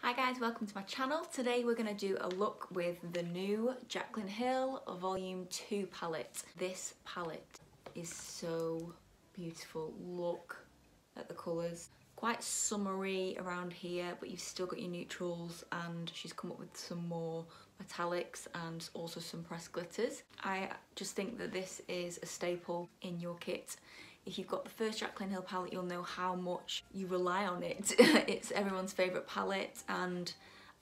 Hi guys, welcome to my channel. Today we're going to do a look with the new Jaclyn Hill Volume 2 palette. This palette is so beautiful. Look at the colours. Quite summery around here, but you've still got your neutrals, and she's come up with some more metallics and also some pressed glitters. I just think that this is a staple in your kit. If you've got the first Jaclyn Hill palette, you'll know how much you rely on it. It's everyone's favourite palette, and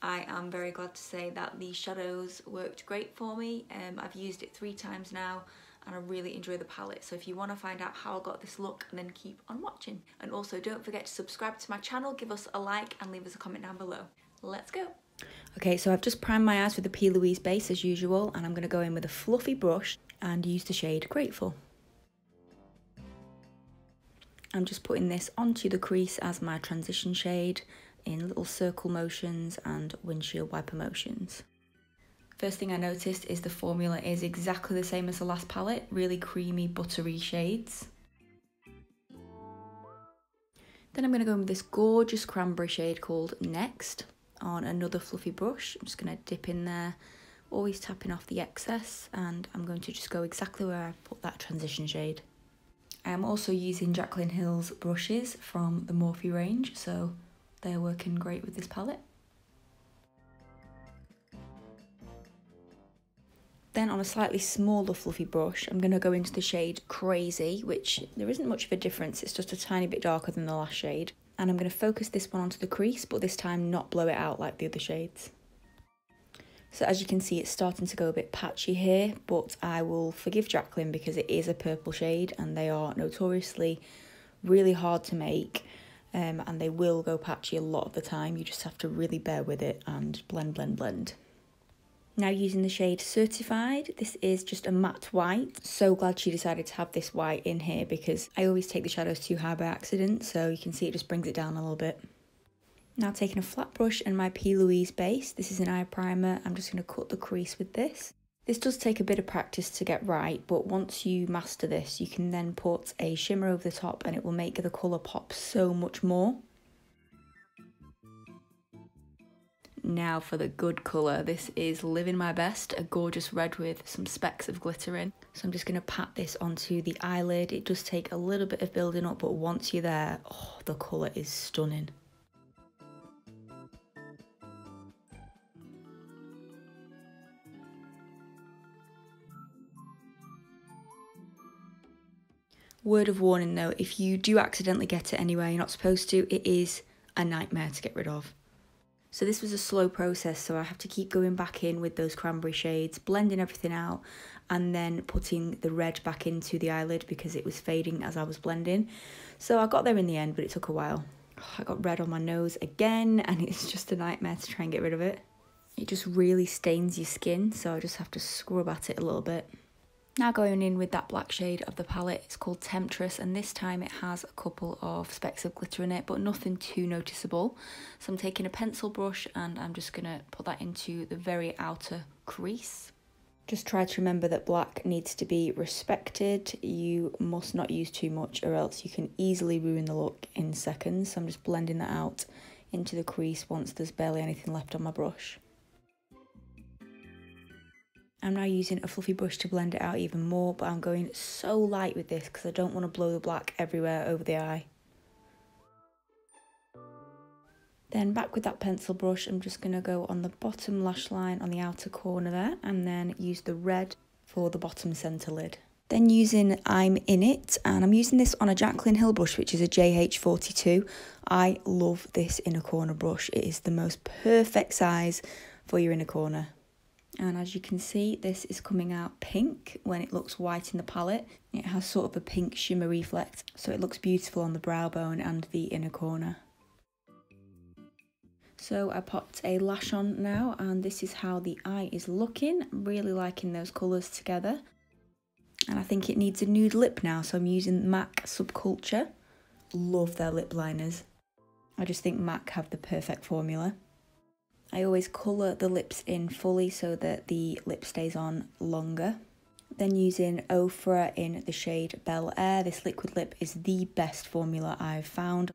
I am very glad to say that the shadows worked great for me. I've used it 3 times now and I really enjoy the palette. So if you want to find out how I got this look, then keep on watching. And also don't forget to subscribe to my channel, give us a like and leave us a comment down below. Let's go. Okay, so I've just primed my eyes with the P. Louise base as usual, and I'm going to go in with a fluffy brush and use the shade Grateful. I'm just putting this onto the crease as my transition shade in little circle motions and windshield wiper motions. First thing I noticed is the formula is exactly the same as the last palette, really creamy, buttery shades. Then I'm going to go in with this gorgeous cranberry shade called Next on another fluffy brush. I'm just going to dip in there, always tapping off the excess, and I'm going to just go exactly where I put that transition shade. I am also using Jaclyn Hill's brushes from the Morphe range, so they're working great with this palette. Then on a slightly smaller fluffy brush, I'm going to go into the shade Crazy, which there isn't much of a difference, it's just a tiny bit darker than the last shade. And I'm going to focus this one onto the crease, but this time not blow it out like the other shades. So as you can see, it's starting to go a bit patchy here, but I will forgive Jaclyn because it is a purple shade and they are notoriously really hard to make, and they will go patchy a lot of the time. You just have to really bear with it and blend, blend, blend. Now using the shade Certified, this is just a matte white. So glad she decided to have this white in here because I always take the shadows too high by accident, so you can see it just brings it down a little bit. Now taking a flat brush and my P. Louise base, this is an eye primer, I'm just going to cut the crease with this. This does take a bit of practice to get right, but once you master this, you can then put a shimmer over the top and it will make the colour pop so much more. Now for the good colour, this is Living My Best, a gorgeous red with some specks of glitter in. So I'm just going to pat this onto the eyelid. It does take a little bit of building up, but once you're there, oh, the colour is stunning. Word of warning though, if you do accidentally get it anywhere you're not supposed to, it is a nightmare to get rid of. So this was a slow process, so I have to keep going back in with those cranberry shades, blending everything out, and then putting the red back into the eyelid because it was fading as I was blending. So I got there in the end, but it took a while. I got red on my nose again, and it's just a nightmare to try and get rid of it. It just really stains your skin, so I just have to scrub at it a little bit. Now going in with that black shade of the palette, it's called Temptress, and this time it has a couple of specks of glitter in it, but nothing too noticeable. So I'm taking a pencil brush and I'm just going to put that into the very outer crease. Just try to remember that black needs to be respected. You must not use too much or else you can easily ruin the look in seconds. So I'm just blending that out into the crease once there's barely anything left on my brush. I'm now using a fluffy brush to blend it out even more, but I'm going so light with this because I don't want to blow the black everywhere over the eye. Then back with that pencil brush, I'm just going to go on the bottom lash line on the outer corner there, and then use the red for the bottom centre lid. Then using I'm In It, and I'm using this on a Jaclyn Hill brush, which is a JH42. I love this inner corner brush. It is the most perfect size for your inner corner. And as you can see, this is coming out pink when it looks white in the palette. It has sort of a pink shimmer reflect, so it looks beautiful on the brow bone and the inner corner. So I popped a lash on now, and this is how the eye is looking. I'm really liking those colours together. And I think it needs a nude lip now, so I'm using MAC Subculture. Love their lip liners. I just think MAC have the perfect formula. I always colour the lips in fully so that the lip stays on longer. Then using Ofra in the shade Bel Air, this liquid lip is the best formula I've found.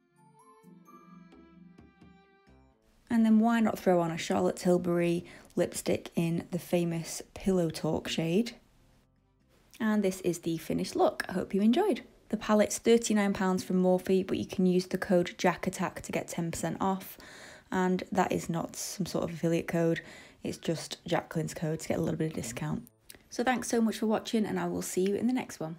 And then why not throw on a Charlotte Tilbury lipstick in the famous Pillow Talk shade. And this is the finished look. I hope you enjoyed. The palette's £39 from Morphe, but you can use the code JACKATTACK to get 10% off. And that is not some sort of affiliate code, it's just Jaclyn's code to get a little bit of discount. So thanks so much for watching, and I will see you in the next one.